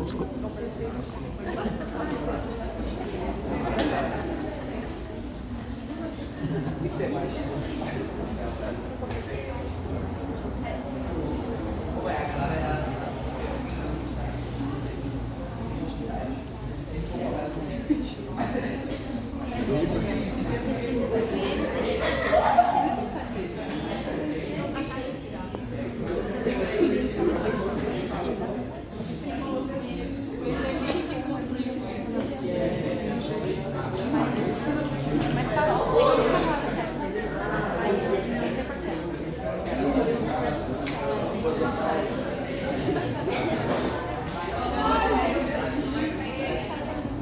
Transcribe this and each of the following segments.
Desculpa.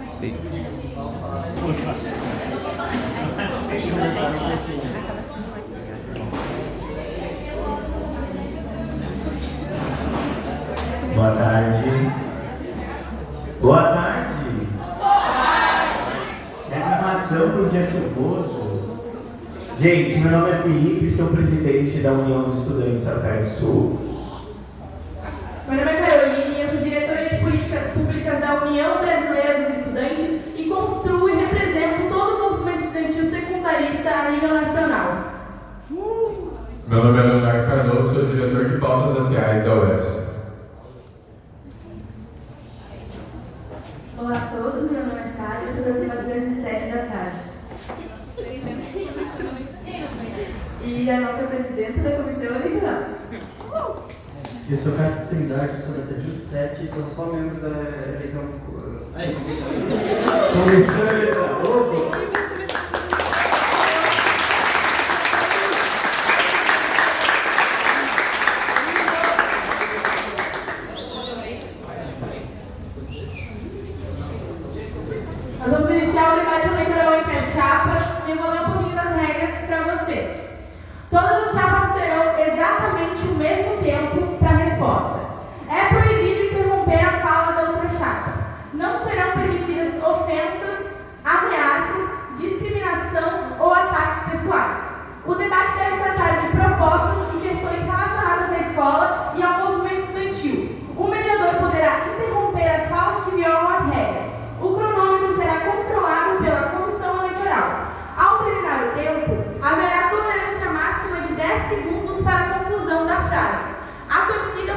Sim. Boa tarde. Boa tarde. É animação para o dia chuvoso. Gente, meu nome é Felipe, sou presidente da União dos Estudantes Sacaia do Sul. Meu nome é Caroline, eu sou diretora de Políticas Públicas da União Brasileira dos Estudantes e construo e represento todo o movimento estudantil secundarista a nível nacional. Meu nome é Leonardo Cardoso, sou diretor de pautas sociais da UES. Olá a todos, meu nome é Sara, eu sou da turma 207 da tarde. E a nossa presidenta da comissão eleitoral. Eu sou Cássio Trindade, sou da T27, sou só membro da eleição. Comissão eleitoral. Nós vamos iniciar o debate eleitoral entre as chapas e eu vou ler um pouquinho das regras para vocês. Todas as chapas terão exatamente o mesmo tempo para a resposta. É proibido interromper a fala da outra chapa. Não serão permitidas ofensas, ameaças, discriminação ou ataques pessoais. O debate deve tratar de propostas e questões relacionadas à escola e ao movimento estudantil. O mediador poderá interromper as falas que violam as regras. O cronômetro será controlado pela comissão eleitoral. Ao terminar o tempo, haverá tolerância máxima de 10 segundos para a conclusão da frase. A torcida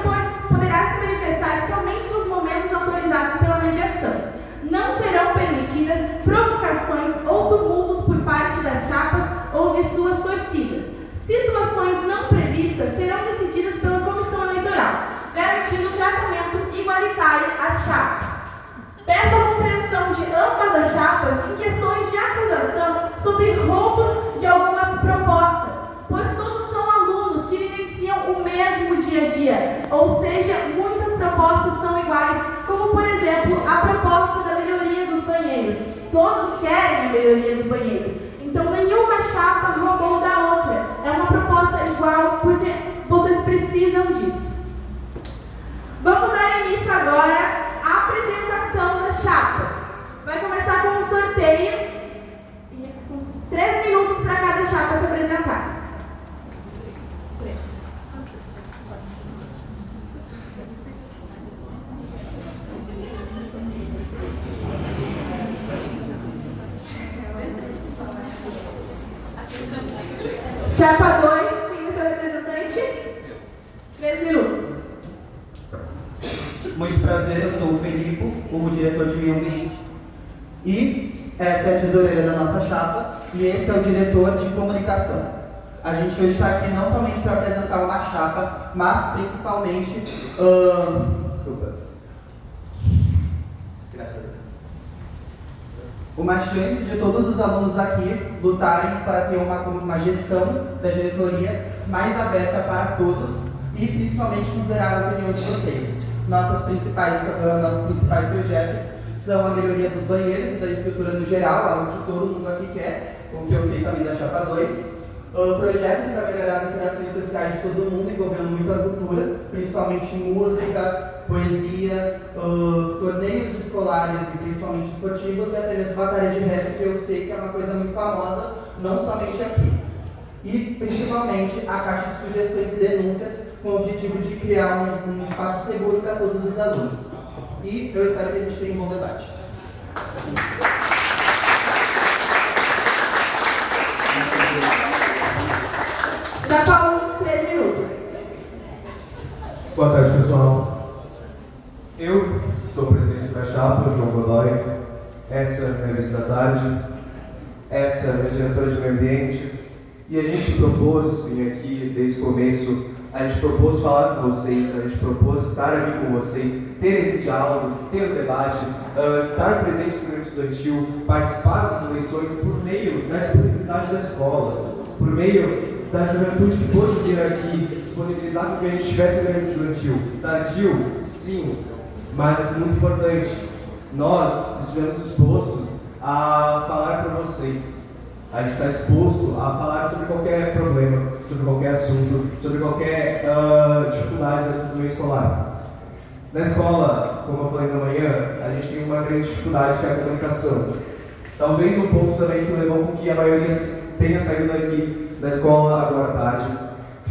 poderá se manifestar somente nos momentos autorizados pela mediação. Não serão permitidas provocações ou tumultos por parte das chapas ou de suas torcidas. Situações não previstas serão decididas pela comissão eleitoral, garantindo tratamento igualitário às chapas. Peço a compreensão de ambas as chapas em questões de acusação sobre roubos de algumas propostas, pois todos são alunos que vivenciam o mesmo dia a dia, ou seja, muitas propostas são iguais, como por exemplo a proposta da melhoria dos banheiros. Todos querem a melhoria dos banheiros, então nenhuma chapa roubou da outra, é uma proposta igual porque vocês precisam disso. Vamos dar início agora à apresentação das chapas. Vai começar com um sorteio, com 3 minutos para cada chapa se apresentar. Chapa 2, quem é seu representante? 3 minutos. Muito prazer, eu sou o Felipe, o diretor de meio ambiente. E essa é a tesoureira da nossa chapa e esse é o diretor de comunicação. A gente hoje está aqui não somente para apresentar uma chapa, mas principalmente... Desculpa. Graças a Deus. Uma chance de todos os alunos aqui lutarem para ter uma gestão da diretoria mais aberta para todos e principalmente considerar a opinião de vocês. Nossos principais projetos são a melhoria dos banheiros e da estrutura no geral, algo que todo mundo aqui quer, o que eu sei também da Chapa 2. Projetos para melhorar as interações sociais de todo mundo, envolvendo muito a cultura, principalmente música, poesia, torneios escolares e principalmente esportivos, e até mesmo batalha de rap, que eu sei que é uma coisa muito famosa, não somente aqui. E principalmente a caixa de sugestões e denúncias, com o objetivo de criar um espaço seguro para todos os alunos. E eu espero que a gente tenha um bom debate. Chapa 1, 3 minutos. Boa tarde, pessoal. Eu sou o presidente da chapa, João Godoy. Essa é a minha vez da tarde. Essa é a minha diretora de meio ambiente. E a gente propôs vir aqui desde o começo, a gente propôs falar com vocês, a gente propôs estar aqui com vocês, ter esse diálogo, ter o debate, estar presente no movimento estudantil, participar das eleições por meio da disponibilidade da escola, por meio da juventude que pôde vir aqui, disponibilizar para que a gente tivesse o movimento estudantil. Tardio, sim, mas muito importante, nós estivemos dispostos a falar para vocês. A gente está exposto a falar sobre qualquer problema, sobre qualquer assunto, sobre qualquer dificuldade do meio escolar. Na escola, como eu falei na manhã, a gente tem uma grande dificuldade que é a comunicação. Talvez um ponto também que levou com que a maioria tenha saído daqui da escola agora à tarde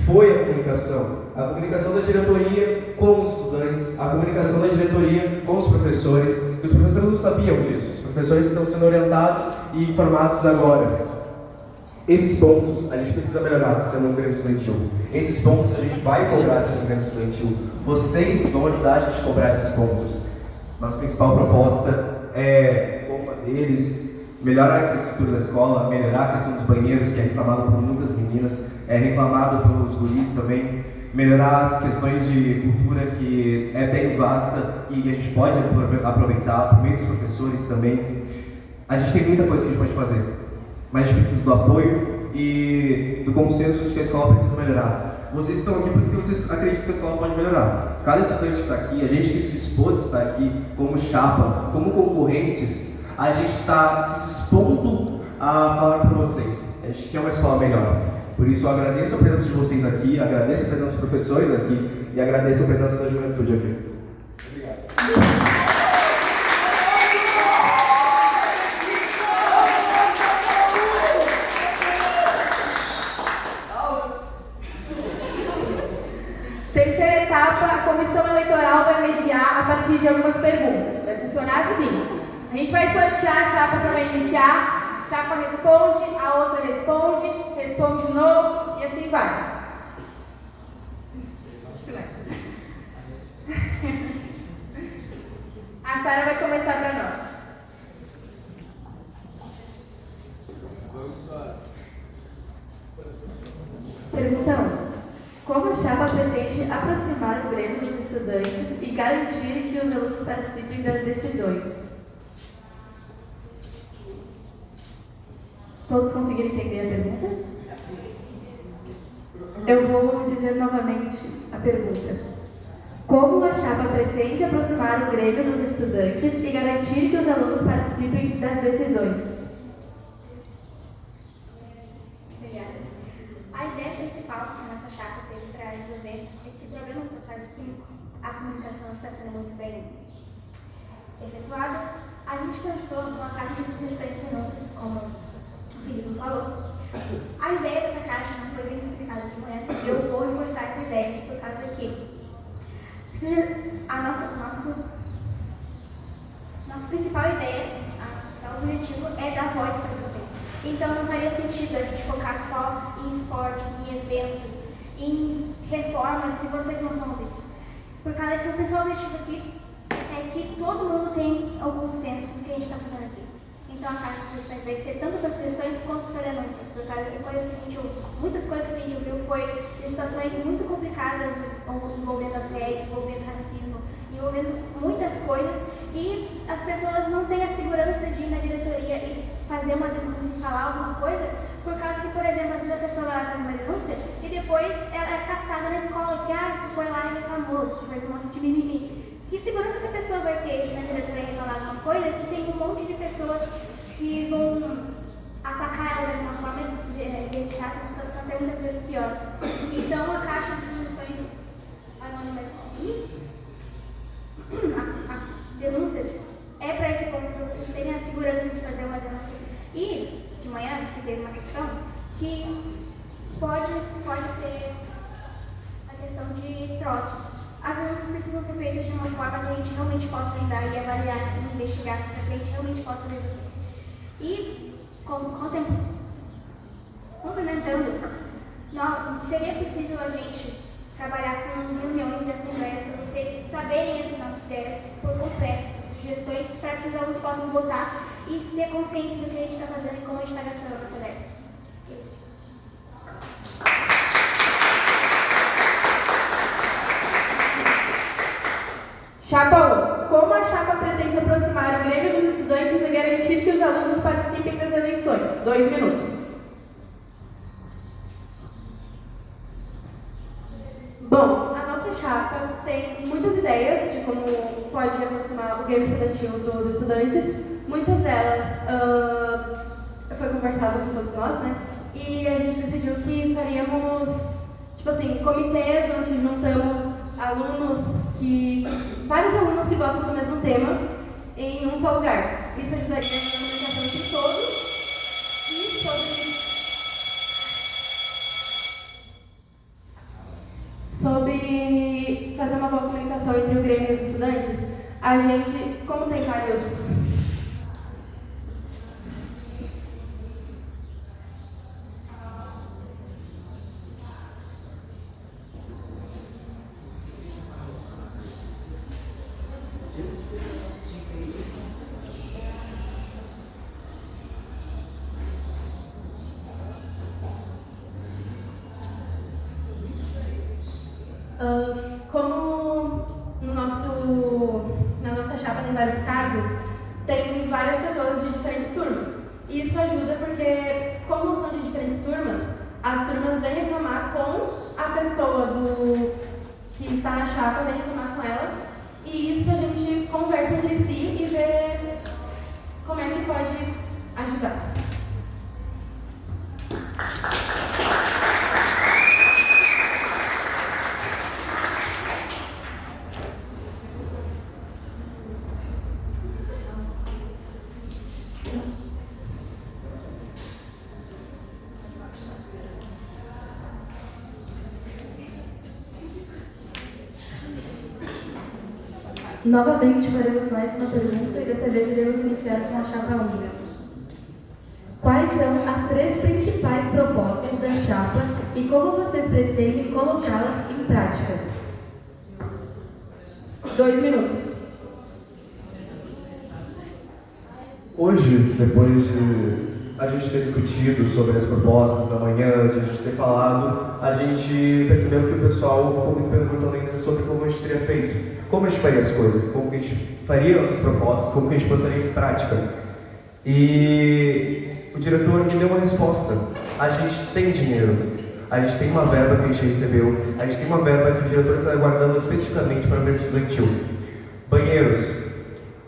foi a comunicação. A comunicação da diretoria com os estudantes, a comunicação da diretoria com os professores. Os professores não sabiam disso, os professores estão sendo orientados e informados agora. Esses pontos a gente precisa melhorar sendo um movimento estudantil. Esses pontos a gente vai cobrar sendo um movimento estudantil. Vocês vão ajudar a gente a cobrar esses pontos. Nossa principal proposta é, como a deles, melhorar a infraestrutura da escola, melhorar a questão dos banheiros, que é reclamado por muitas meninas, é reclamado pelos guris também, melhorar as questões de cultura, que é bem vasta e a gente pode aproveitar por meio dos professores também. A gente tem muita coisa que a gente pode fazer, mas a gente precisa do apoio e do consenso de que a escola precisa melhorar. Vocês estão aqui porque vocês acreditam que a escola pode melhorar. Cada estudante que está aqui, a gente que se expôs a estar aqui como chapa, como concorrentes, a gente está se dispondo a falar para vocês. A gente quer uma escola melhor. Por isso eu agradeço a presença de vocês aqui, agradeço a presença dos professores aqui e agradeço a presença da juventude aqui. Obrigado. Terceira etapa, a comissão eleitoral vai mediar a partir de algumas perguntas. Vai funcionar assim. A gente vai sortear a chapa que vai iniciar. A chapa responde, a outra responde, responde de novo e assim vai. A Sara vai começar para nós. Pergunta 1. Como a chapa pretende aproximar o Grêmio dos estudantes e garantir que os alunos participem das decisões? Todos conseguiram entender a pergunta? Eu vou dizer novamente a pergunta. Como a chapa pretende aproximar o Grêmio dos estudantes e garantir que os alunos participem das decisões? Obrigada. A ideia principal que a nossa chapa teve para resolver esse problema, por causa que a comunicação está sendo muito bem efetuada, a gente pensou numa caixa de sugestões e denúncias, como o Felipe falou. A ideia dessa caixa não foi bem explicada de manhã, eu vou reforçar essa ideia, por causa que nossa principal ideia, nosso principal objetivo é dar voz para vocês. Então não faria sentido a gente focar só em esportes, em eventos, em reformas, se vocês não são ouvidos. Por causa que o principal objetivo aqui é que todo mundo tem o consenso do que a gente está fazendo aqui. Então a caixa de sugestões vai ser tanto para sugestões quanto para denúncias, por causa que muitas coisas que a gente ouviu foi de situações muito complicadas envolvendo assédio, envolvendo racismo, envolvendo muitas coisas, e as pessoas não têm a segurança de ir na diretoria e fazer uma denúncia e falar alguma coisa, por causa que, por exemplo, às vezes a pessoa vai lá fazer uma denúncia e depois ela é caçada na escola, que tu foi lá e reclamou, tu fez um monte de mimimi. Que segurança que a pessoa vai ter de ir na diretoria e reclamar alguma coisa se tem um monte de pessoas que vão atacar ela de uma forma de deixar a situação até muitas vezes pior. Então a caixa de sugestões anônimas e denúncias é para esse ponto, para vocês terem a segurança de fazer uma denúncia. E de manhã, que teve uma questão, que pode ter a questão de trotes. as denúncias precisam ser feitas de uma forma que a gente realmente possa ajudar e avaliar e investigar para que a gente realmente possa ver vocês. E, complementando, seria possível a gente trabalhar com reuniões e assembleias para vocês saberem as nossas ideias por completo, sugestões para que os alunos possam votar e ter consciência do que a gente está fazendo e como a gente está gastando a nossa verba. Isso. Chapa 1. Como a chapa pretende aproximar o Grêmio dos Estudantes e garantir que os alunos participem das eleições? 2 minutos. Bom, a nossa chapa tem muitas ideias de como pode aproximar o Grêmio Estudantil dos estudantes. Muitas delas foi conversado com todos nós, né? E a gente decidiu que faríamos, tipo assim, comitês onde juntamos vários alunos que gostam do mesmo tema em um só lugar. Isso ajudaria na comunicação entre todos e sobre fazer uma boa comunicação entre o Grêmio e os estudantes. A gente, como tem vários... Como na nossa chapa tem vários cargos, tem várias pessoas de diferentes turmas. E isso ajuda porque, como são de diferentes turmas, as turmas vêm reclamar com a pessoa que está na chapa, vem reclamar com ela. E isso a gente conversa entre si e vê como é que pode ajudar. Novamente faremos mais uma pergunta e dessa vez iremos iniciar com a chapa 1. Quais são as 3 principais propostas da chapa e como vocês pretendem colocá-las em prática? 2 minutos. Hoje, depois de a gente ter discutido sobre as propostas da manhã, de a gente ter falado, a gente percebeu que o pessoal ficou muito perguntando ainda sobre como a gente teria feito, como a gente faria as coisas, como a gente faria nossas propostas, como a gente botaria em prática. E o diretor me deu uma resposta. A gente tem dinheiro, a gente tem uma verba que a gente recebeu, a gente tem uma verba que o diretor está guardando especificamente para o Grêmio Estudantil. Banheiros.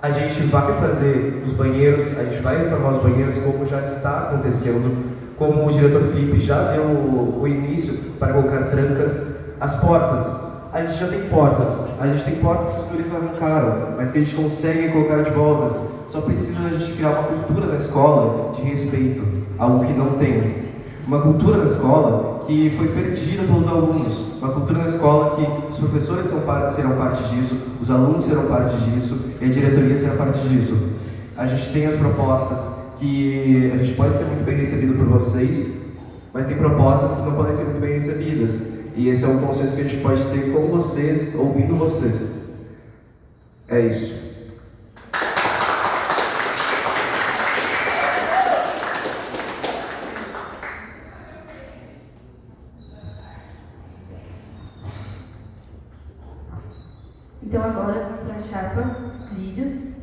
A gente vai fazer os banheiros, a gente vai reformar os banheiros como já está acontecendo, como o diretor Felipe já deu o início para colocar trancas. As portas, a gente já tem portas, a gente tem portas que os turistas arrancaram, mas que a gente consegue colocar de volta. Só precisa a gente criar uma cultura na escola de respeito, algo que não tem. Uma cultura na escola que foi perdida pelos alunos, uma cultura na escola que os professores serão parte disso, os alunos serão parte disso e a diretoria será parte disso. A gente tem as propostas que a gente pode ser muito bem recebido por vocês, mas tem propostas que não podem ser muito bem recebidas. E esse é um consenso que a gente pode ter com vocês, ouvindo vocês. É isso. Então agora, para a chapa, Lídios.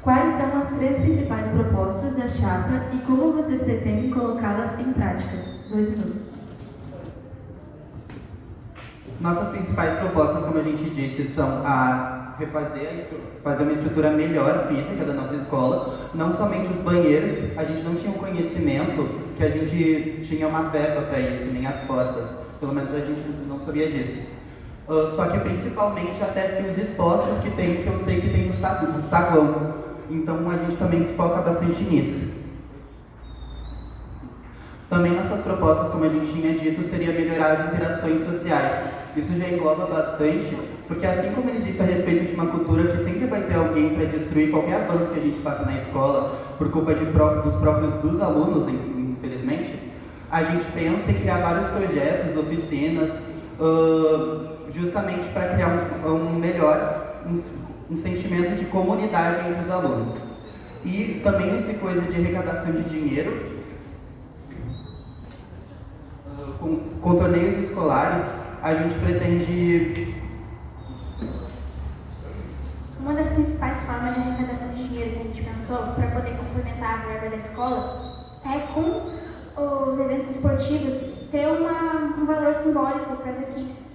Quais são as 3 principais propostas da chapa e como vocês pretendem colocá-las em prática? 2 minutos. Nossas principais propostas, como a gente disse, são fazer uma estrutura melhor física da nossa escola, não somente os banheiros. A gente não tinha um conhecimento que a gente tinha uma verba para isso, nem as portas, pelo menos a gente não sabia disso. Só que principalmente até os expostos que eu sei que tem no saguão, então a gente também se foca bastante nisso. Também nossas propostas, como a gente tinha dito, seria melhorar as interações sociais. Isso já engloba bastante, porque assim como ele disse a respeito de uma cultura que sempre vai ter alguém para destruir qualquer avanço que a gente faça na escola por culpa dos alunos, infelizmente, a gente pensa em criar vários projetos, oficinas, justamente para criar um sentimento de comunidade entre os alunos. E também nessa coisa de arrecadação de dinheiro, com torneios escolares, a gente pretende... Uma das principais formas de arrecadação de dinheiro que a gente pensou para poder complementar a verba da escola é com os eventos esportivos ter um valor simbólico para as equipes.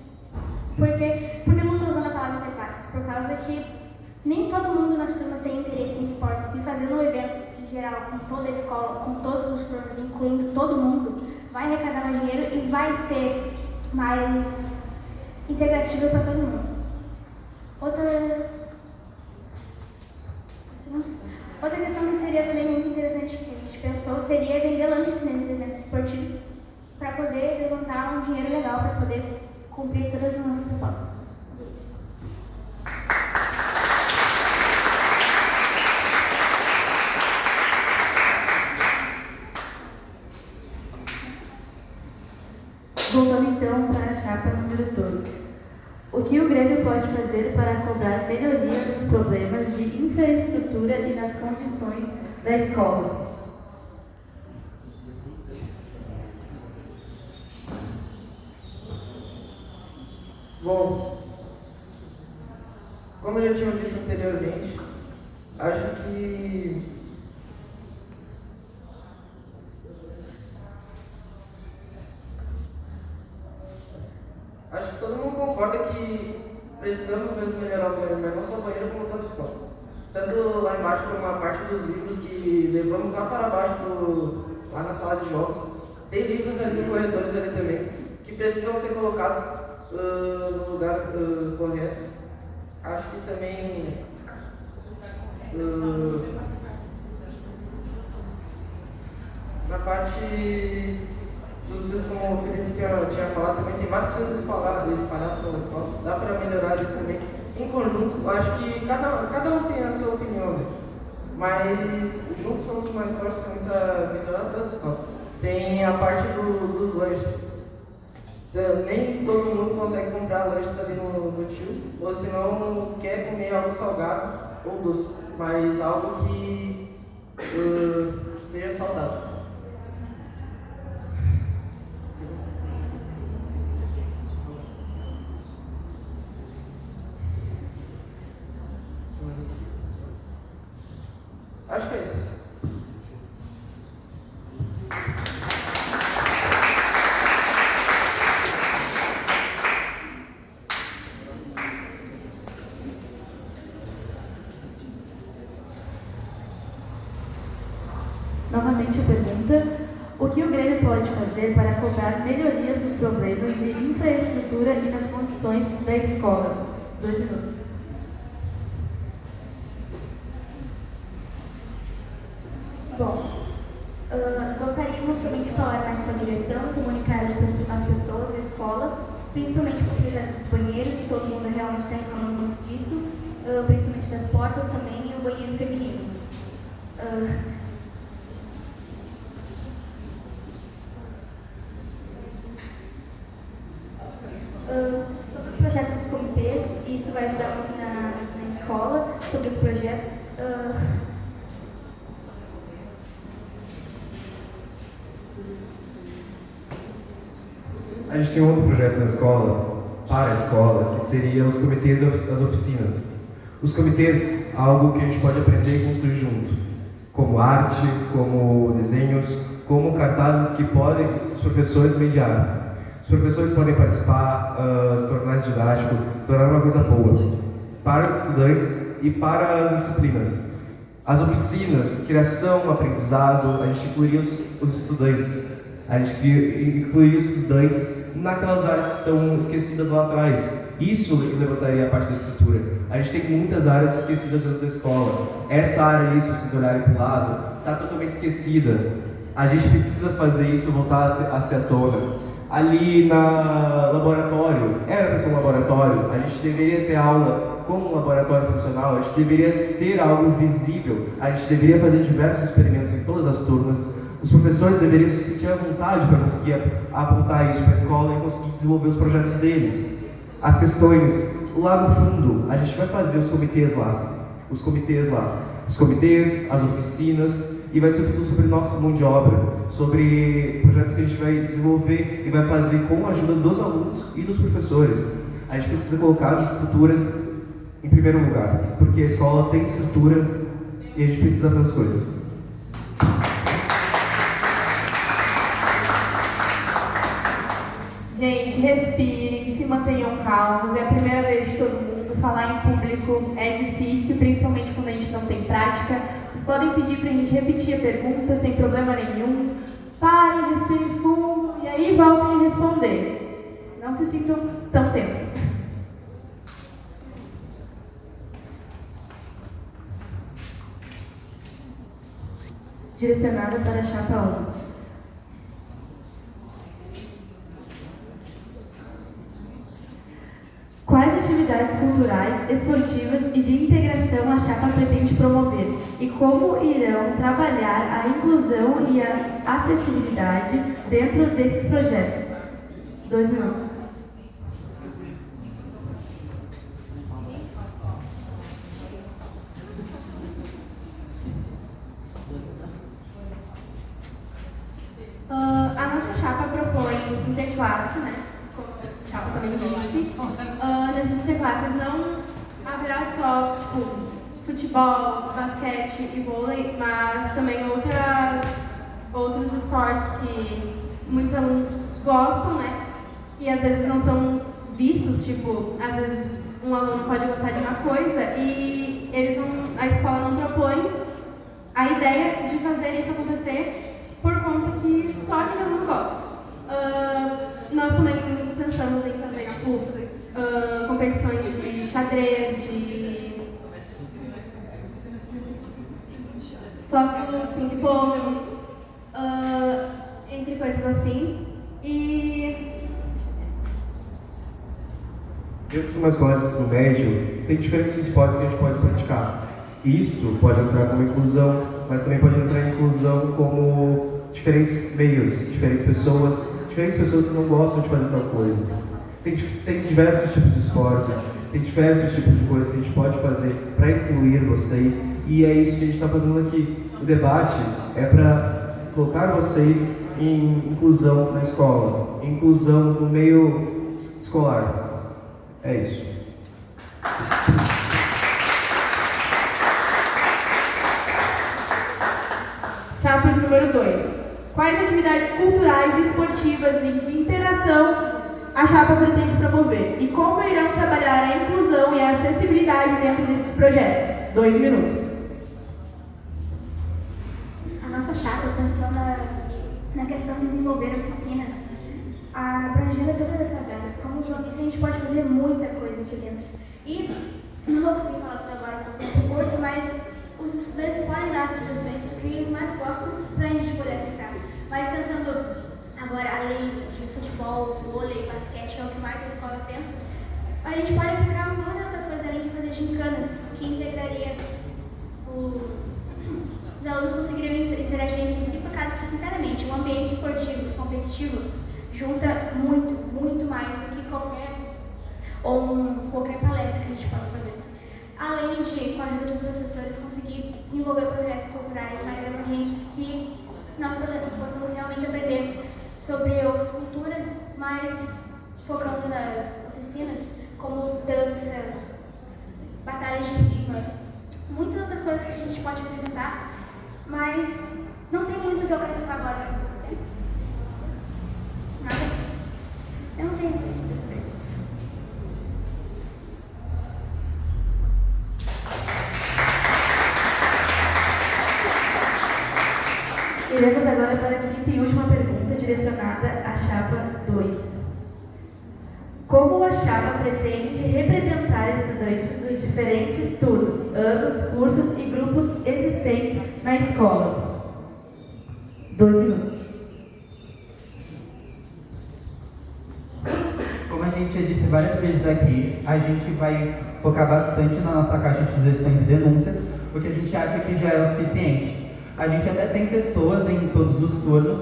Por que eu não estou usando a palavra interclasse? Por causa que nem todo mundo nas turmas tem interesse em esportes, e fazendo eventos em geral com toda a escola, com todos os turnos, incluindo todo mundo, vai arrecadar mais dinheiro e vai ser mais integrativo para todo mundo. Outra questão que seria também muito interessante que a gente pensou seria vender lanches nesses eventos esportivos para poder levantar um dinheiro legal para poder cumprir todas as nossas propostas. Voltando então para a chapa número 2. O que o Grêmio pode fazer para cobrar melhorias nos problemas de infraestrutura e nas condições da escola? Bom, como eu já tinha dito anteriormente, acho que todo mundo concorda que precisamos mesmo melhorar o banheiro, mas não só o banheiro como toda a escola. Tanto lá embaixo como a parte dos livros que levamos lá para baixo, lá na sala de jogos. Tem livros ali no corredores ali também, que precisam ser colocados no lugar correto. Acho que também na parte dos livros, como o Felipe tinha falado, também tem vários livros espalhados pela escola. Dá para melhorar isso também em conjunto. Acho que cada um tem a sua opinião, né? Mas juntos somos mais fortes para melhorar toda a escola. Tem a parte dos lanches. Então, nem todo mundo consegue comprar lanches ali no tio, ou se não quer comer algo salgado ou doce, mas algo que seja saudável. Acho que é isso. Novamente a pergunta: o que o Grêmio pode fazer para cobrar melhorias nos problemas de infraestrutura e nas condições da escola? 2 minutos. Bom, gostaríamos também de falar mais com a direção, comunicar as pessoas da escola, principalmente com o projeto dos banheiros, todo mundo realmente está reclamando muito disso, principalmente das portas também e o banheiro feminino. Sobre o projeto dos comitês, isso vai ajudar muito na escola, sobre os projetos. A gente tem outro projeto na escola, para a escola, que seria os comitês e as oficinas. Os comitês, algo que a gente pode aprender e construir junto, como arte, como desenhos, como cartazes que podem os professores mediar. Os professores podem participar, se tornar didático, se tornar uma coisa boa, para os estudantes e para as disciplinas. As oficinas, criação, aprendizado, a gente incluiria os estudantes. A gente incluiria os estudantes naquelas áreas que estão esquecidas lá atrás. Isso levantaria a parte da estrutura. A gente tem muitas áreas esquecidas dentro da escola. Essa área aí, se vocês olharem para o lado, está totalmente esquecida. A gente precisa fazer isso voltar a ser à tona. Ali na laboratório, era para ser um laboratório, a gente deveria ter aula como um laboratório funcional, a gente deveria ter algo visível, a gente deveria fazer diversos experimentos em todas as turmas, os professores deveriam se sentir à vontade para conseguir apontar isso para a escola e conseguir desenvolver os projetos deles. As questões, lá no fundo, a gente vai fazer os comitês lá, as oficinas, e vai ser tudo sobre nossa mão de obra, sobre projetos que a gente vai desenvolver e vai fazer com a ajuda dos alunos e dos professores. A gente precisa colocar as estruturas em primeiro lugar, porque a escola tem estrutura e a gente precisa das coisas. Gente, respirem, se mantenham calmos. É a primeira vez de todo mundo. Falar em público é difícil, principalmente quando a gente não tem prática. Vocês podem pedir pra gente repetir a pergunta sem problema nenhum. Parem, respirem fundo e aí voltem a responder. Não se sintam tão tensos. Direcionada para a chapa 1. Quais atividades culturais, esportivas e de integração a chapa pretende promover? E como irão trabalhar a inclusão e a acessibilidade dentro desses projetos? 2 minutos. A nossa chapa propõe interclasse, né? Como a chapa também disse. Nessas interclasses não haverá só, futebol, basquete e vôlei, mas também outros esportes que muitos alunos gostam, né? E às vezes não são vistos, às vezes um aluno pode gostar de uma coisa e a escola não propõe a ideia de fazer isso acontecer por conta que só aquele aluno gosta. Nós também pensamos em fazer, competições de xadrez, de ping-pong, entre coisas assim. E dentro de uma escola de ensino médio, tem diferentes esportes que a gente pode praticar. Isto pode entrar como inclusão, mas também pode entrar em inclusão como diferentes meios, diferentes pessoas que não gostam de fazer tal coisa. Tem diversos tipos de esportes, tem diversos tipos de coisas que a gente pode fazer para incluir vocês, e é isso que a gente está fazendo aqui. O debate é para colocar vocês em inclusão na escola, inclusão no meio escolar. É isso. Chapa de número 2. Quais atividades culturais, esportivas e de interação a chapa pretende promover? E como irão trabalhar a inclusão e a acessibilidade dentro desses projetos? 2 minutos. a nossa chapa pensou na questão de desenvolver oficinas, abrangendo todas essas áreas. Como jornalista, a gente pode fazer muita coisa aqui dentro. E não vou conseguir falar tudo agora por tempo curto, mas os estudantes podem dar sugestões do que eles mais gostam para a gente poder aplicar. Mas pensando agora, além de futebol, vôlei, basquete, que é o que mais a escola pensa, a gente pode aplicar muitas outras coisas além de fazer gincanas, que integraria os alunos conseguiriam interagir entre si, porque, sinceramente, um ambiente esportivo competitivo junta muito, muito mais do que qualquer palestra que a gente possa fazer. Além de, com a ajuda dos professores, conseguir desenvolver projetos culturais mais abrangentes que nós possamos realmente aprender sobre outras culturas, mas focando nas oficinas, como dança, batalhas de rima, muitas outras coisas que a gente pode apresentar, mas não tem muito que eu quero falar agora. Nada. Eu não tenho muitas coisas. Iremos agora para a quinta e última pergunta, direcionada à chapa 2. Como a chapa pretende representar estudantes dos diferentes turnos, anos, cursos e grupos existentes na escola? 2 minutos. estudantes aqui, a gente vai focar bastante na nossa caixa de sugestões e denúncias, porque a gente acha que já é o suficiente. A gente até tem pessoas em todos os turnos,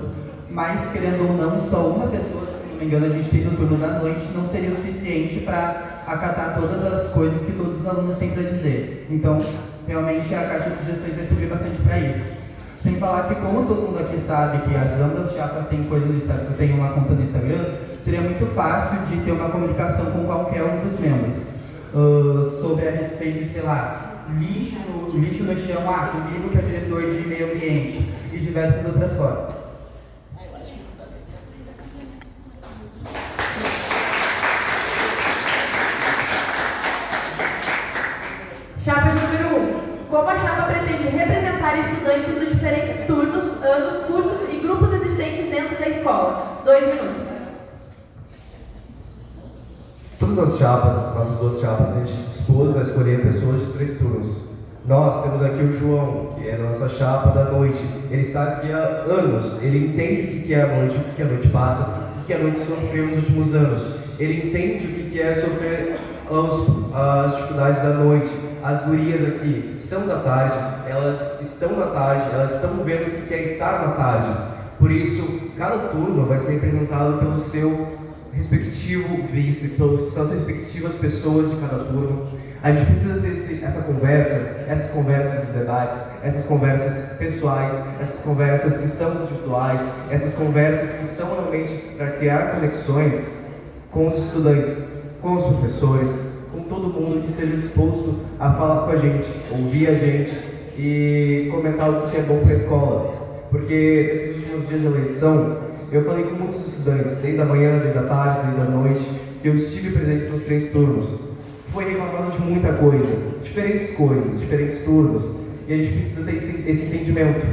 mas querendo ou não, só uma pessoa, se não me engano, a gente tem no turno da noite, não seria o suficiente para acatar todas as coisas que todos os alunos têm para dizer. Então, realmente a caixa de sugestões vai servir bastante para isso. Sem falar que, como todo mundo aqui sabe que as ambas chapas têm coisa no Instagram, tem uma conta no Instagram, seria muito fácil de ter uma comunicação com qualquer um dos membros. Sobre a respeito de, sei lá, lixo no chão, comigo que é diretor de meio ambiente, e diversas outras formas. Chapa de número 1. Como a chapa pretende representar estudantes de diferentes turnos, anos, cursos e grupos existentes dentro da escola? 2 minutos. Todas as chapas, nossas 2 chapas, a gente dispôs a escolher pessoas de 3 turnos. Nós temos aqui o João, que é da nossa chapa da noite. Ele está aqui há anos. Ele entende o que é a noite, o que a noite passa, o que a noite sofreu nos últimos anos. Ele entende o que é sofrer as dificuldades da noite. As gurias aqui são da tarde, elas estão na tarde, elas estão vendo o que é estar na tarde. Por isso, cada turno vai ser representado pelo seu respectivo vice, pelas suas respectivas pessoas de cada turno. A gente precisa ter essas conversas dos debates, essas conversas pessoais, essas conversas que são individuais, essas conversas que são realmente para criar conexões com os estudantes, com os professores, com todo mundo que esteja disposto a falar com a gente, ouvir a gente e comentar o que é bom para a escola. Porque nesses últimos dias de eleição, eu falei com muitos estudantes, desde a manhã, desde a tarde, desde a noite, que eu estive presente nos 3 turnos. Foi reclamando de muita coisa, diferentes coisas, diferentes turnos, e a gente precisa ter esse entendimento,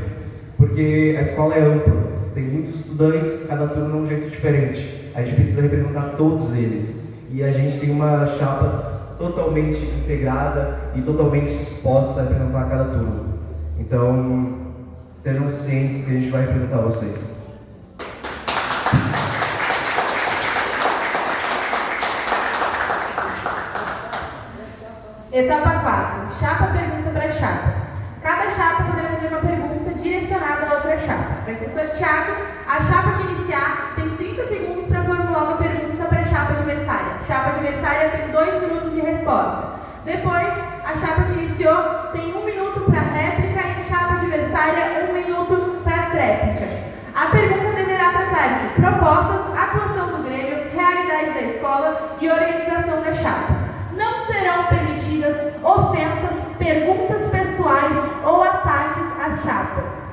porque a escola é ampla, tem muitos estudantes, cada turno é um jeito diferente. A gente precisa representar todos eles. E a gente tem uma chapa totalmente integrada e totalmente disposta a representar cada turno. Então, estejam cientes que a gente vai representar vocês. Etapa 4. Chapa pergunta para chapa. Cada chapa poderá fazer uma pergunta direcionada a outra chapa. Vai ser sorteado. A chapa que iniciar tem 30 segundos para formular uma pergunta para a chapa adversária. Chapa adversária tem 2 minutos de resposta. Depois, a chapa que iniciou tem 1 minuto para réplica e a chapa adversária 1 minuto para tréplica. A pergunta deverá tratar de propostas, atuação do Grêmio, realidade da escola e organização da chapa. Não serão permitidas ofensas, perguntas pessoais ou ataques às chapas.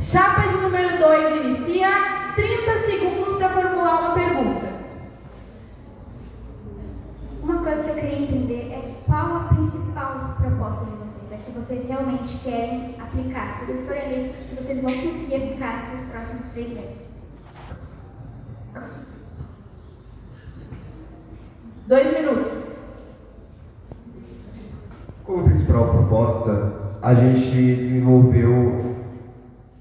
Chapa de número 2 inicia. 30 segundos para formular uma pergunta. Uma coisa que eu queria entender é qual a principal proposta de vocês. É que vocês realmente querem aplicar. Se vocês forem eleitos, que vocês vão conseguir aplicar nesses próximos 3 meses. 2 minutos. Como principal proposta, a gente desenvolveu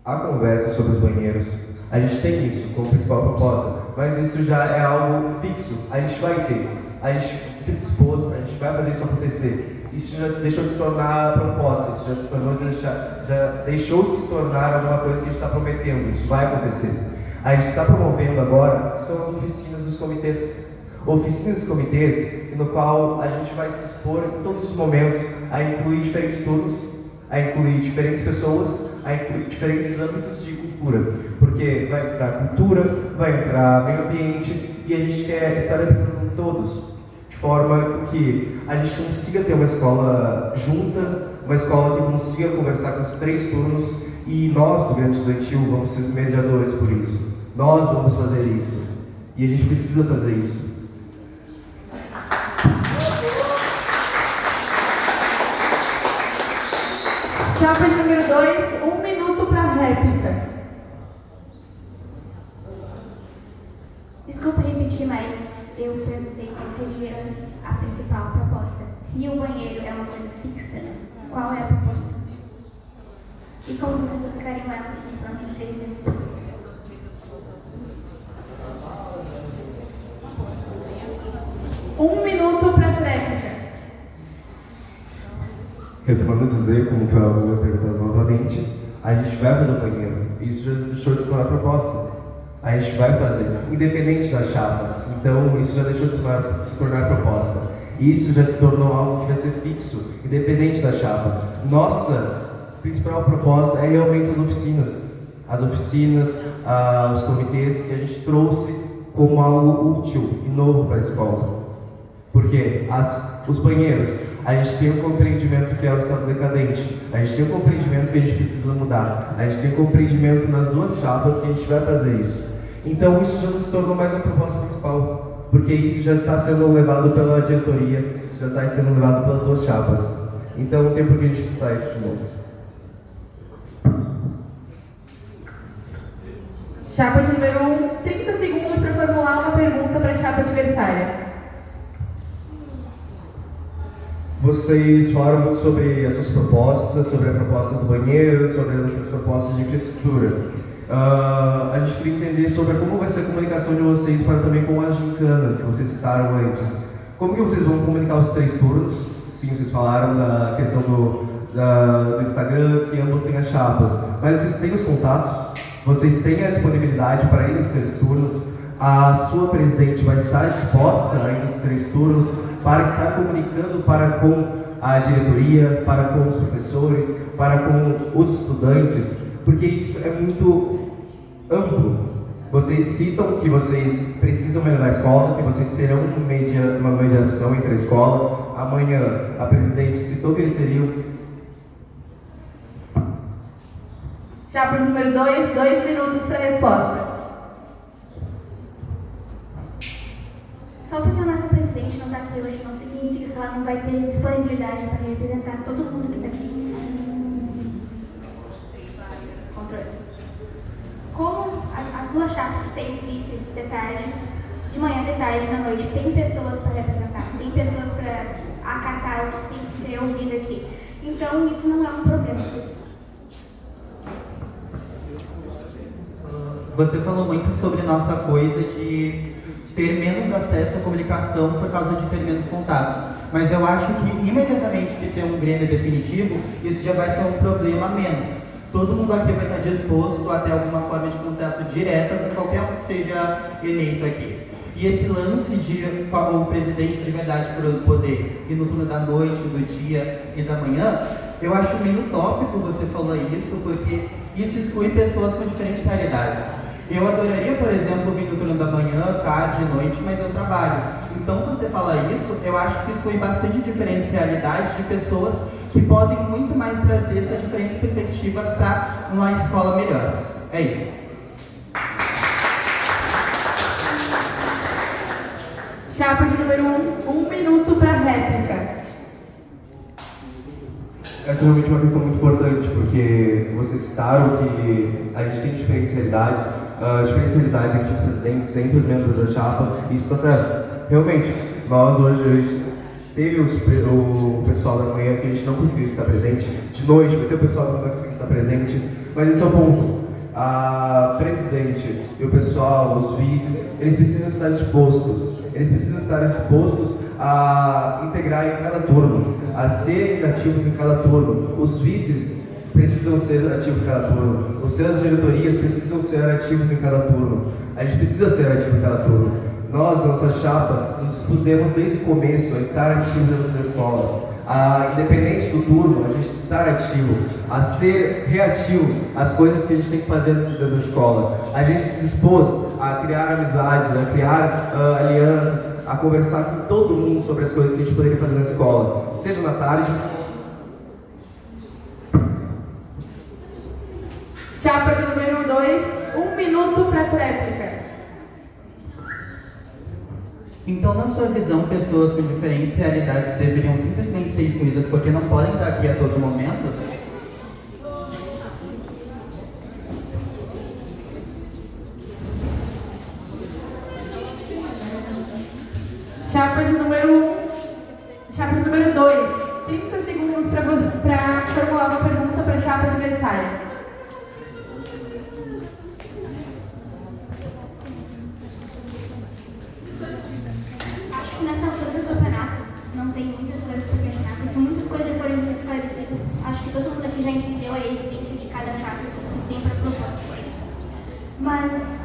a conversa sobre os banheiros. A gente tem isso como principal proposta, mas isso já é algo fixo. A gente vai ter. A gente se dispôs, a gente vai fazer isso acontecer. Isso já deixou de se tornar proposta, isso já deixou de se tornar alguma coisa que a gente está prometendo. Isso vai acontecer. A gente está promovendo agora são as oficinas dos comitês. Oficinas dos comitês, no qual a gente vai se expor em todos os momentos a incluir diferentes turnos, a incluir diferentes pessoas, a incluir diferentes âmbitos de cultura. Porque vai entrar cultura, vai entrar meio ambiente e a gente quer estar representando todos, de forma que a gente consiga ter uma escola junta, uma escola que consiga conversar com os 3 turnos e nós do Grêmio Estudantil vamos ser mediadores por isso. Nós vamos fazer isso e a gente precisa fazer isso. Chapa de número 2, 1 minuto para réplica. Desculpa repetir, mas eu perguntei qual seria a principal proposta. Se o banheiro é uma coisa fixa. Qual é a proposta? E como vocês aplicariam ela nos próximos 3 meses? Um minuto para tréplica. Retomando dizer, como foi a minha pergunta novamente, a gente vai fazer o banheiro. Isso já deixou de ser uma proposta. A gente vai fazer, independente da chapa. Então, isso já deixou de se tornar proposta. Isso já se tornou algo que vai ser fixo, independente da chapa. Nossa principal proposta é realmente as oficinas. As oficinas, os comitês que a gente trouxe como algo útil e novo para a escola. Porque os banheiros, a gente tem um compreendimento que é o estado decadente, a gente tem um compreendimento que a gente precisa mudar, a gente tem um compreendimento nas 2 chapas que a gente vai fazer isso. Então isso já não se tornou mais a proposta principal, porque isso já está sendo levado pela diretoria, isso já está sendo levado pelas 2 chapas. Então não tem por que a gente citar isso de novo. Chapa de número 1, 30 segundos para formular uma pergunta para a chapa adversária. Vocês falaram muito sobre as suas propostas, sobre a proposta do banheiro, sobre as outras propostas de infraestrutura. A gente queria entender sobre como vai ser a comunicação de vocês para também com as gincanas que vocês citaram antes. Como que vocês vão comunicar os 3 turnos? Sim, vocês falaram da questão do Instagram, que ambos têm as chapas. Mas vocês têm os contatos? Vocês têm a disponibilidade para ir nos 3 turnos? A sua presidente vai estar disposta a ir nos 3 turnos para estar comunicando para com a diretoria, para com os professores, para com os estudantes, porque isso é muito amplo. Vocês citam que vocês precisam melhorar a escola, que vocês serão uma mediação entre a escola. Amanhã a presidente citou que eles seriam... Chapa número 2, 2 minutos para a resposta. Só porque a nossa presidente não está aqui hoje não significa que ela não vai ter disponibilidade para representar todo mundo que está aqui. Controle. Como as 2 chapas têm vices de tarde, de manhã, de tarde, da noite, tem pessoas para representar, tem pessoas para acatar o que tem que ser ouvido aqui. Então isso não é um problema. Você falou muito sobre nossa coisa de ter menos acesso à comunicação por causa de ter menos contatos. Mas eu acho que imediatamente que ter um Grêmio definitivo, isso já vai ser um problema a menos. Todo mundo aqui vai estar disposto a ter alguma forma de contato direta com qualquer um que seja eleito aqui. E esse lance de o presidente de verdade poder ir no turno da noite, do dia e da manhã, eu acho meio utópico você falar isso, porque isso exclui pessoas com diferentes realidades. Eu adoraria, por exemplo, vir no turno da manhã, tarde, noite, mas eu trabalho. Então, você falar isso, eu acho que exclui bastante diferentes realidades de pessoas que podem muito mais trazer essas diferentes perspectivas para uma escola melhor. É isso. Chapa de número 1, 1 minuto para réplica. Essa é realmente uma questão muito importante, porque vocês citaram que a gente tem diferentes realidades entre os presidentes, entre os membros da chapa, e isso está certo. Realmente, nós hoje teve o pessoal da manhã que a gente não conseguiu estar presente, de noite vai ter o pessoal que não vai conseguir estar presente, mas esse é o ponto. A presidente e o pessoal, os vices, eles precisam estar dispostos a integrar em cada turno, a serem ativos em cada turno. Os vices precisam ser ativos em cada turno. Os seus diretorias precisam ser ativos em cada turno. A gente precisa ser ativo em cada turno. Nós, nossa chapa, nos dispusemos desde o começo a estar ativo dentro da escola. Independente do turno, a gente estar ativo, a ser reativo às coisas que a gente tem que fazer dentro da escola. A gente se dispôs a criar amizades, a criar alianças, a conversar com todo mundo sobre as coisas que a gente poderia fazer na escola, seja na tarde. Chapa de número 2, 1 minuto para tréplica. Então, na sua visão, pessoas com diferentes realidades deveriam simplesmente ser excluídas porque não podem estar aqui a todo momento? Chapa de número 2, 30 segundos chapa adversária. Acho que nessa altura do campeonato não tem muitas coisas para questionar, porque muitas coisas já foram esclarecidas. Acho que todo mundo aqui já entendeu a essência de cada chapa que tem para propor. Mas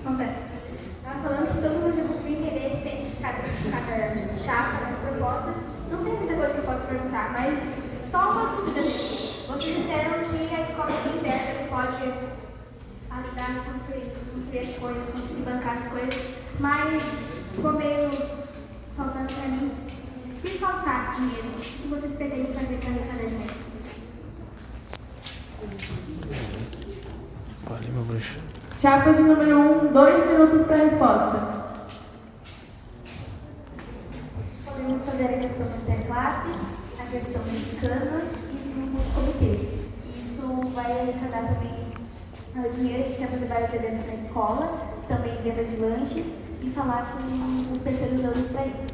acontece. Estava falando que todo mundo já conseguiu entender a essência de cada chapa, as propostas. Não tem muita coisa que eu posso perguntar, mas só uma dúvida mesmo. Vocês disseram que a escola é bem perto, que pode ajudar a construir as coisas, conseguir bancar as coisas, mas ficou meio faltando para mim. Se faltar dinheiro, o que vocês pretendem fazer para arrecadar dinheiro? Olha, meu bruxo. Chapa de número 1, 2 minutos para a resposta. Podemos fazer a questão da interclasse, a questão de canos e os comitês. Isso vai arrecadar também dinheiro. A gente quer fazer vários eventos na escola, também venda de lanche e falar com os terceiros anos para isso.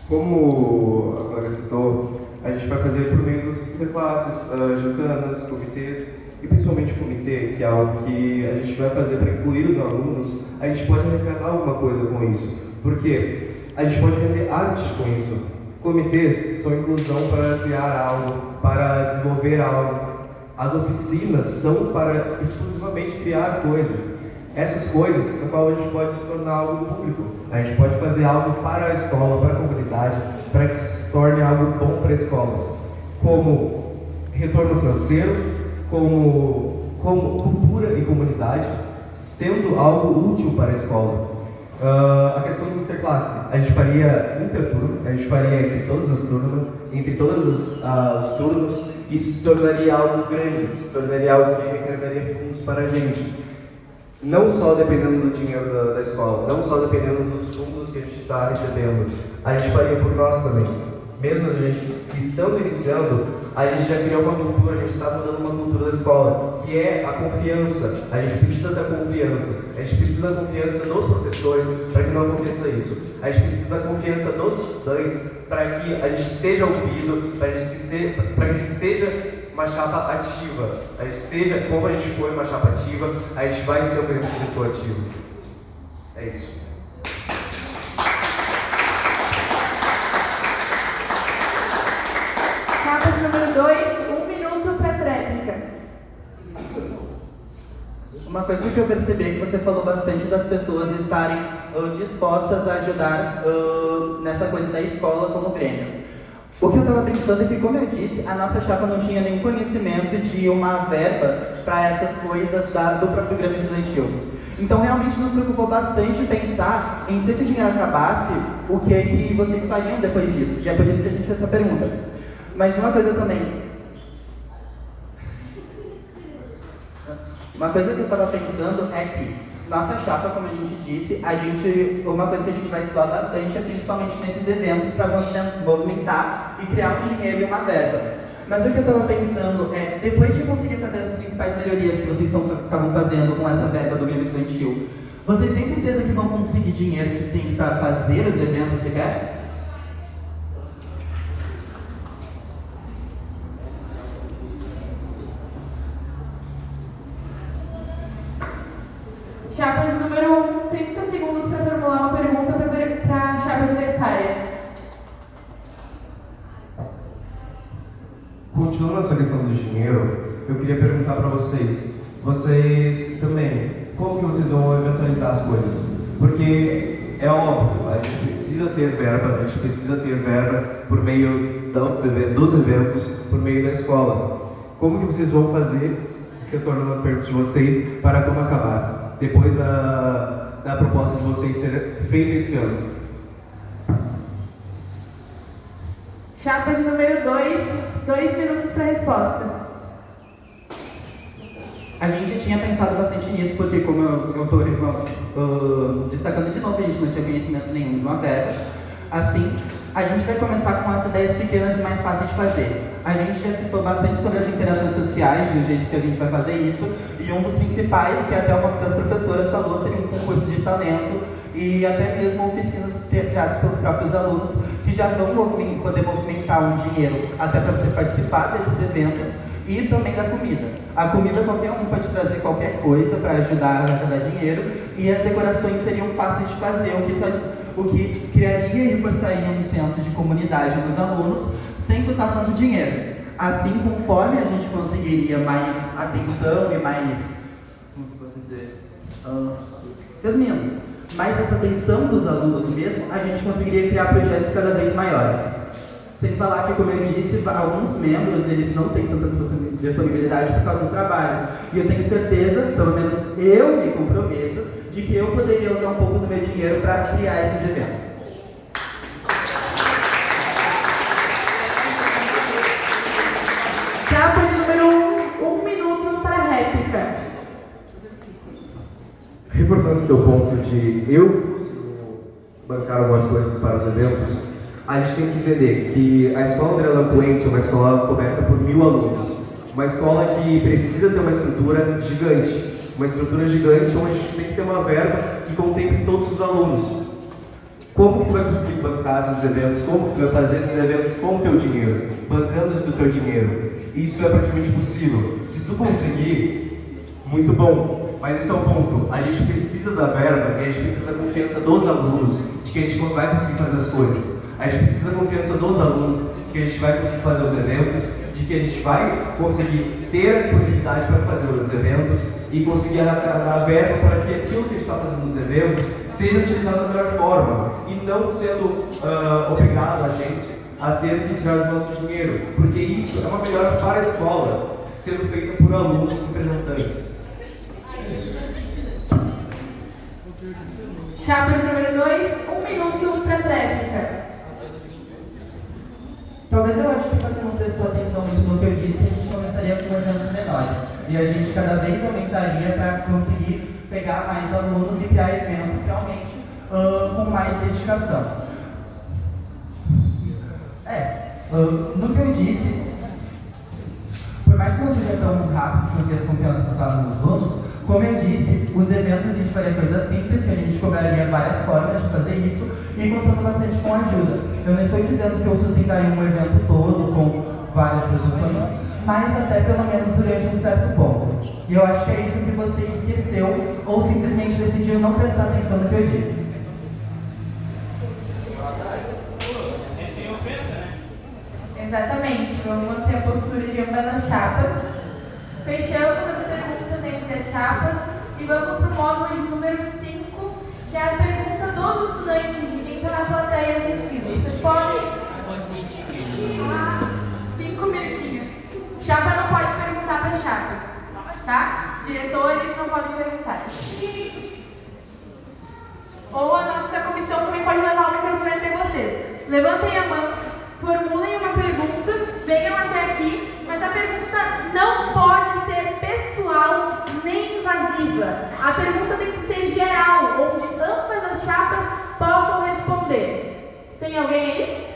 Como a colega citou, a gente vai fazer por meio dos interclasses, gincanas, comitês, e principalmente o comitê, que é algo que a gente vai fazer para incluir os alunos. A gente pode arrecadar alguma coisa com isso, porque a gente pode vender arte com isso. Comitês são inclusão para criar algo, para desenvolver algo. As oficinas são para exclusivamente criar coisas. Essas coisas, na qual a gente pode se tornar algo público. A gente pode fazer algo para a escola, para a comunidade, para que se torne algo bom para a escola. Como retorno financeiro, como cultura e comunidade, sendo algo útil para a escola. A questão do interclasse, a gente faria interturno, a gente faria entre todas as turmas, entre todos os turnos, e isso se tornaria algo grande, se tornaria algo que arrecadaria fundos para a gente. Não só dependendo do dinheiro da escola, não só dependendo dos fundos que a gente está recebendo, a gente faria por nós também. Mesmo a gente estando iniciando, a gente já criou uma cultura, a gente está mudando uma cultura da escola, que é a confiança. A gente precisa da confiança. A gente precisa da confiança dos professores para que não aconteça isso. A gente precisa da confiança dos estudantes para que a gente seja ouvido, para que a gente seja uma chapa ativa. A gente seja, como a gente foi uma chapa ativa, a gente vai ser um grande estudantil ativo. É isso. Chapa de número 2, 1 minuto para tréplica. Uma coisa que eu percebi é que você falou bastante das pessoas estarem dispostas a ajudar nessa coisa da escola como Grêmio. O que eu estava pensando é que, como eu disse, a nossa chapa não tinha nenhum conhecimento de uma verba para essas coisas do próprio Grêmio Estudantil. Então, realmente nos preocupou bastante pensar em, se esse dinheiro acabasse, o que vocês fariam depois disso. E é por isso que a gente fez essa pergunta. Mas uma coisa também... Uma coisa que eu estava pensando é que nossa chapa, como a gente disse, uma coisa que a gente vai estudar bastante é principalmente nesses eventos para movimentar e criar um dinheiro e uma verba. Mas o que eu estava pensando é, depois de conseguir fazer as principais melhorias que vocês estavam fazendo com essa verba do Grêmio Estudantil, vocês têm certeza que vão conseguir dinheiro suficiente para fazer os eventos sequer? Chapa de número 1, 30 segundos para formular uma pergunta para a chapa adversária. Continuando essa questão do dinheiro, eu queria perguntar para vocês também, como que vocês vão eventualizar as coisas? Porque é óbvio, a gente precisa ter verba por meio dos eventos, por meio da escola. Como que vocês vão fazer, retornando a pergunta de vocês, para como acabar? Depois da proposta de vocês ser feita esse ano. Chapa de número 2 minutos para a resposta. A gente tinha pensado bastante nisso, porque como eu estou destacando de novo, a gente não tinha conhecimento nenhum de uma verba. Assim, a gente vai começar com as ideias pequenas e mais fáceis de fazer. A gente já citou bastante sobre as interações sociais, e os jeitos que a gente vai fazer isso, e um dos principais, que até uma das professoras falou, seria um concurso de talento e até mesmo oficinas criadas pelos próprios alunos, que já vão poder movimentar um dinheiro até para você participar desses eventos, e também da comida. A comida qualquer um pode trazer qualquer coisa para ajudar a arrecadar dinheiro, e as decorações seriam fáceis de fazer, o que criaria e reforçaria um senso de comunidade nos alunos, sem custar tanto dinheiro. Assim, conforme a gente conseguiria mais atenção e mais, como que eu posso dizer, resumindo, mais essa atenção dos alunos mesmo, a gente conseguiria criar projetos cada vez maiores. Sem falar que, como eu disse, alguns membros, eles não têm tanta disponibilidade por causa do trabalho. E eu tenho certeza, pelo menos eu me comprometo, de que eu poderia usar um pouco do meu dinheiro para criar esses eventos. Chapa de número 1 minuto para a réplica. Reforçando esse teu ponto de eu bancar algumas coisas para os eventos, a gente tem que entender que a Escola Mirella Puente é uma escola coberta por 1000 alunos. Uma escola que precisa ter uma estrutura gigante. Uma estrutura gigante onde a gente tem que ter uma verba que contemple todos os alunos. Como que tu vai conseguir bancar esses eventos? Como que tu vai fazer esses eventos com o teu dinheiro? Bancando do teu dinheiro. Isso é praticamente impossível. Se tu conseguir, muito bom. Mas esse é o ponto. A gente precisa da verba e a gente precisa da confiança dos alunos de que a gente vai conseguir fazer as coisas. A gente precisa da confiança dos alunos de que a gente vai conseguir fazer os eventos, de que a gente vai conseguir ter a disponibilidade para fazer os eventos e conseguir arrecadar a verba para que aquilo que a gente está fazendo nos eventos seja utilizado da melhor forma e não sendo obrigado a gente a ter que tirar o nosso dinheiro, porque isso é uma melhora para a escola, sendo feita por alunos representantes. É isso. Chapa de número 2, 1 minuto para a réplica. Talvez eu acho que você não prestou atenção muito no que eu disse, que a gente começaria com eventos menores. E a gente cada vez aumentaria para conseguir pegar mais alunos e criar eventos realmente com mais dedicação. No que eu disse, por mais que não seja tão rápido de conseguir a confiança dos alunos, como eu disse, os eventos a gente faria coisas simples, que a gente cobraria várias formas de fazer isso e contando bastante com ajuda. Eu não estou dizendo que eu sustentaria um evento todo com várias produções, mas até pelo menos durante um certo ponto. E eu acho que é isso que você esqueceu ou simplesmente decidiu não prestar atenção no que eu disse. É sem ofensa, né? Exatamente, vamos manter a postura de ambas as chapas. Fechamos as perguntas entre as chapas e vamos para o módulo de número 5, que é a pergunta dos estudantes, de quem está na plateia assistindo. Vocês podem? 5 minutinhos. Chapa não pode perguntar para chapas, tá? Diretores não podem perguntar. Ou a nossa comissão também pode levar o microfone até vocês. Levantem a mão, formulem uma pergunta, venham até aqui, mas a pergunta não pode ser pessoal nem invasiva. A pergunta tem que ser geral, onde ambas as chapas possam responder. Tem alguém aí?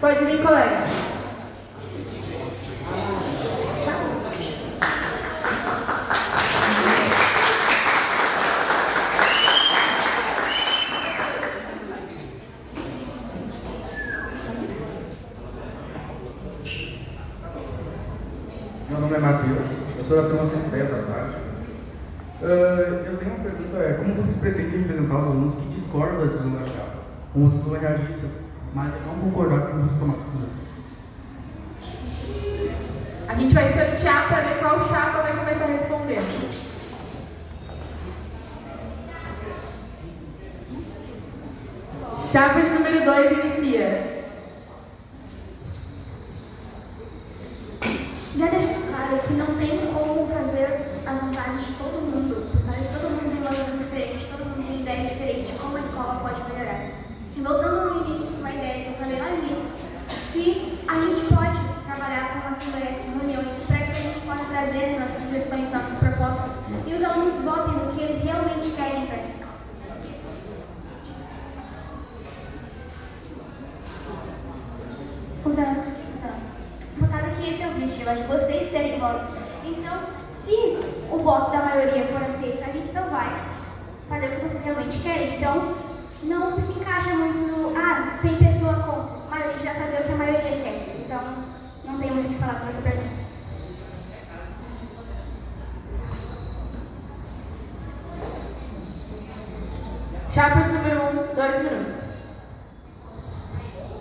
Pode vir, colega. Meu nome é Matheus, eu sou da turma 110 da tarde. Eu tenho uma pergunta, como vocês pretendem representar os alunos que discordam da decisão da chapa? Como vocês vão reagir se mas não concordar com o que vocês tomaram a decisão? A gente vai sortear para ver qual chapa vai começar a responder. Chapa de número 2 inicia. Já deixou claro que não tem como fazer as vontades de todo mundo, porque todo mundo tem uma visão diferente, todo mundo tem ideia diferente de como a escola pode melhorar. E voltando no início, uma ideia que eu falei lá no início, que a gente pode trabalhar com assembleias, com reuniões, para que a gente possa trazer nossas sugestões, nossas propostas, e os alunos votem no que eles realmente querem para essa escola. Funciona. Notado que esse é o objetivo, de vocês terem voz. Então, se o voto da maioria for aceito, a gente só vai fazer o que vocês realmente querem. Então, não se encaixa muito no, tem pessoa contra, mas a gente vai fazer o que a maioria quer. Então, não tem muito o que falar sobre essa pergunta. Chapa de número 1, 2 minutos.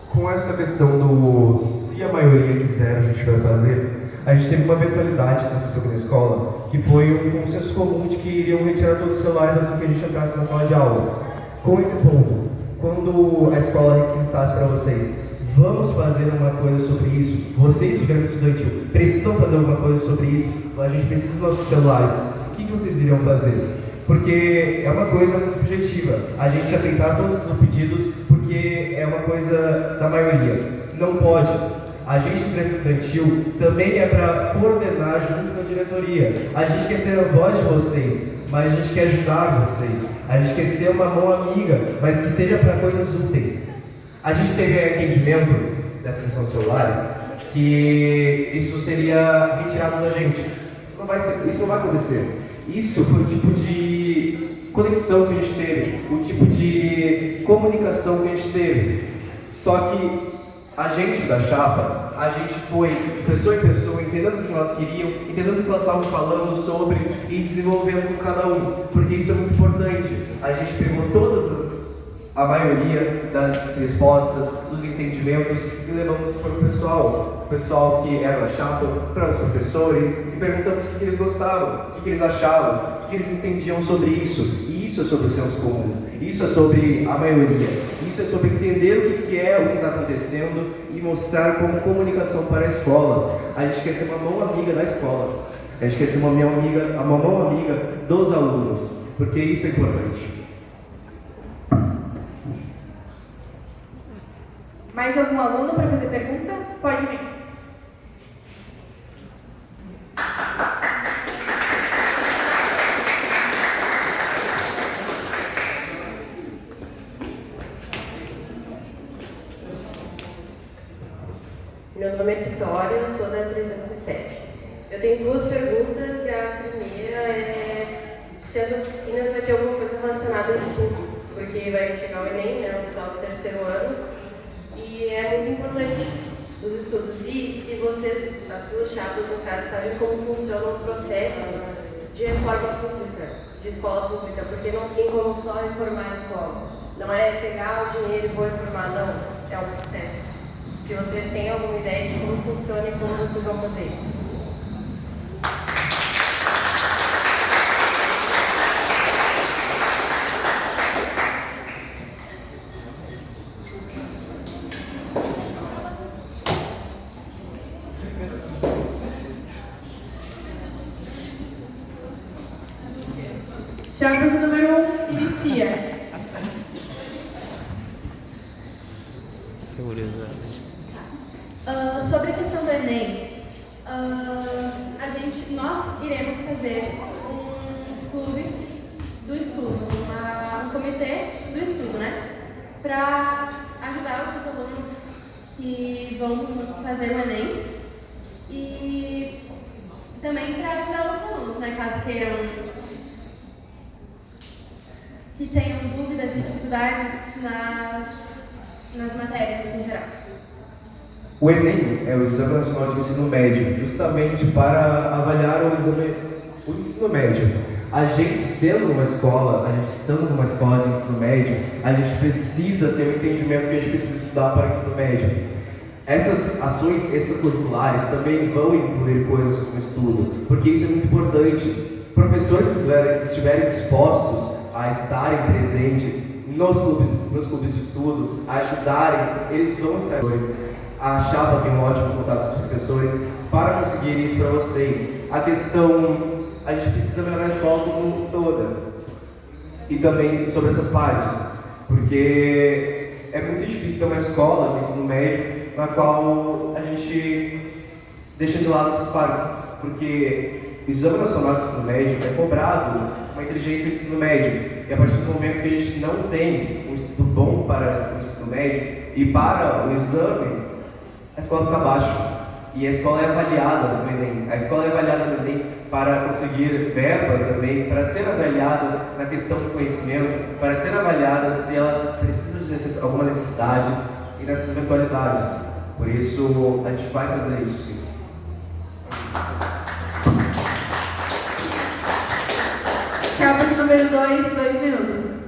Com essa questão do se a maioria quiser, a gente vai fazer, a gente teve uma eventualidade que aconteceu aqui na escola, que foi um consenso comum de que iriam retirar todos os celulares assim que a gente entrasse na sala de aula. Com esse ponto, quando a escola requisitasse para vocês, vamos fazer uma coisa sobre isso, vocês, estudantes estudantil, precisam fazer alguma coisa sobre isso, a gente precisa dos nossos celulares, o que vocês iriam fazer? Porque é uma coisa subjetiva, a gente aceitar todos os pedidos porque é uma coisa da maioria. Não pode. A gente, estudante estudantil, também é para coordenar junto com a diretoria. A gente quer ser a voz de vocês, mas a gente quer ajudar vocês. A gente quer ser uma mão amiga, mas que seja para coisas úteis. A gente teve entendimento dessa questão dos celulares que isso seria retirado da gente. Isso não vai acontecer. Isso foi o tipo de conexão que a gente teve, o tipo de comunicação que a gente teve. Só que a gente da chapa, a gente foi de pessoa em pessoa, entendendo o que elas queriam, entendendo o que elas estavam falando sobre e desenvolvendo com cada um, porque isso é muito importante. A gente pegou a maioria das respostas, dos entendimentos e levamos para o pessoal que era da chapa, para os professores e perguntamos o que eles gostavam, o que eles achavam, o que eles entendiam sobre isso. E isso é sobre o senso comum, isso é sobre a maioria, isso é sobre entender o que é o que está acontecendo e mostrar como comunicação para a escola. A gente quer ser uma mão amiga da escola, a gente quer ser uma mão amiga dos alunos, porque isso é importante. Mais algum aluno para fazer pergunta? Pode vir. Meu nome é Vitória, eu sou da 307. Eu tenho duas perguntas e a primeira é se as oficinas vai ter alguma coisa relacionada a estudos, porque vai chegar o Enem, né, o pessoal do terceiro ano, e é muito importante os estudos. E se vocês, as duas chapas no caso, sabem como funciona o processo de reforma pública, de escola pública, porque não tem como só reformar a escola. Não é pegar o dinheiro e vou reformar, não, é um processo. Se vocês têm alguma ideia de como funciona e como vocês vão fazer isso. Chapa de número 1, inicia. Sobre a questão do Enem, nós estabelecer um clube do estudo, um comitê do estudo, né? Para ajudar os alunos que vão fazer o Enem e também para ajudar os alunos, né? Caso queiram, que tenham dúvidas e dificuldades nas matérias em geral. O Enem é o Exame Nacional de Ensino Médio, justamente para avaliar o ensino médio. A gente sendo uma escola, a gente estando numa escola de ensino médio, a gente precisa ter o entendimento que a gente precisa estudar para o ensino médio. Essas ações extracurriculares também vão incluir coisas como estudo, porque isso é muito importante. Professores que estiverem dispostos a estarem presentes nos clubes de estudo, a ajudarem, eles vão estar. A Chapa tem um ótimo contato com os professores para conseguir isso para vocês. A gente precisa melhorar a escola como toda. E também sobre essas partes, porque é muito difícil ter uma escola de ensino médio na qual a gente deixa de lado essas partes, porque o Exame Nacional de Ensino Médio é cobrado uma inteligência de ensino médio, e a partir do momento que a gente não tem um estudo bom para o ensino médio e para o exame, a escola fica abaixo. E a escola é avaliada no Enem. A escola é avaliada no Enem para conseguir verba também, para ser avaliada na questão do conhecimento, para ser avaliada se elas precisam de alguma necessidade e nessas eventualidades. Por isso, a gente vai fazer isso, sim. Chapa de número 2, 2 minutos.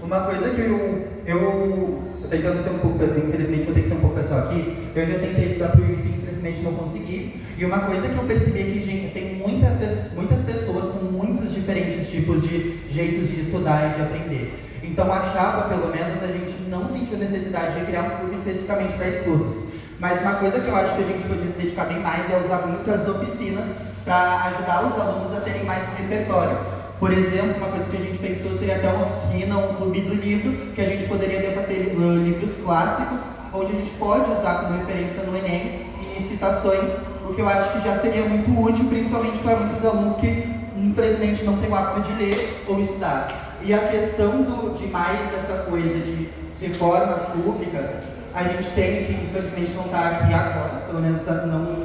Uma coisa que eu tentando ser um pouco, infelizmente vou ter que ser um pouco pessoal aqui, eu já tentei estudar para o IFE, infelizmente não consegui. E uma coisa que eu percebi é que, gente, tem muitas pessoas com muitos diferentes tipos de jeitos de estudar e de aprender. Então a Chapa, pelo menos, a gente não sentiu necessidade de criar um clube especificamente para estudos. Mas uma coisa que eu acho que a gente podia se dedicar bem mais é usar muitas oficinas para ajudar os alunos a terem mais repertório. Por exemplo, uma coisa que a gente pensou seria até uma oficina, um clube do livro, que a gente poderia debater livros clássicos, onde a gente pode usar como referência no Enem e citações, o que eu acho que já seria muito útil, principalmente para muitos alunos que, infelizmente, não têm o hábito de ler ou estudar. E a questão de mais dessa coisa de reformas públicas, a gente tem, que infelizmente não está aqui agora, pelo menos não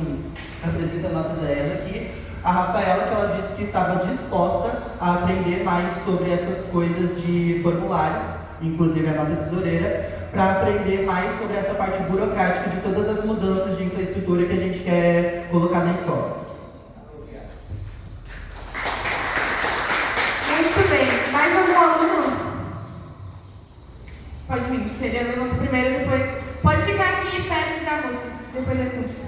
apresenta nossas ideias aqui, a Rafaela, que ela disse que estava disposta a aprender mais sobre essas coisas de formulários, inclusive a nossa tesoureira, para aprender mais sobre essa parte burocrática de todas as mudanças de infraestrutura que a gente quer colocar na escola. Muito bem. Mais algum aluno? Pode vir. Seria levanta primeiro, depois... Pode ficar aqui perto da moça. Depois é tu.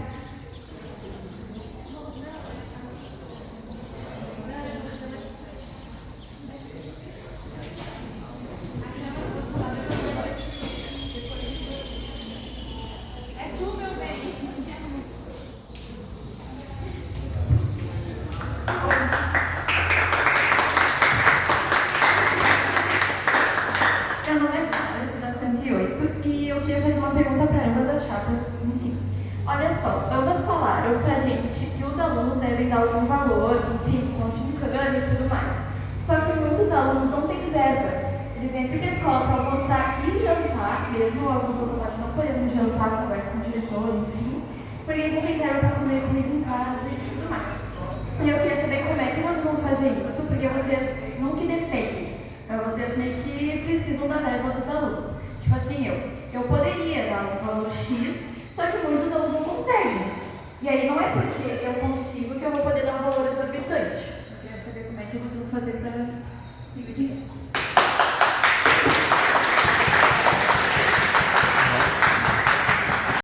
Olha só, ambas falaram pra gente que os alunos devem dar algum valor, enfim, fonte de cana e tudo mais. Só que muitos alunos não têm verba. Eles vêm aqui pra escola para almoçar e jantar, mesmo alguns automados não podendo jantar, conversa com o diretor, enfim, porque eles não têm verba para comer comida em casa e tudo mais. E eu queria saber como é que vocês vão fazer isso, porque vocês não que dependem, mas vocês meio que precisam da verba dos alunos. Tipo assim, eu poderia dar um valor X, só que muitos alunos não conseguem. E aí não é porque eu consigo que eu vou poder dar um valor exorbitante. Eu queria saber como é que vocês vão fazer para seguir.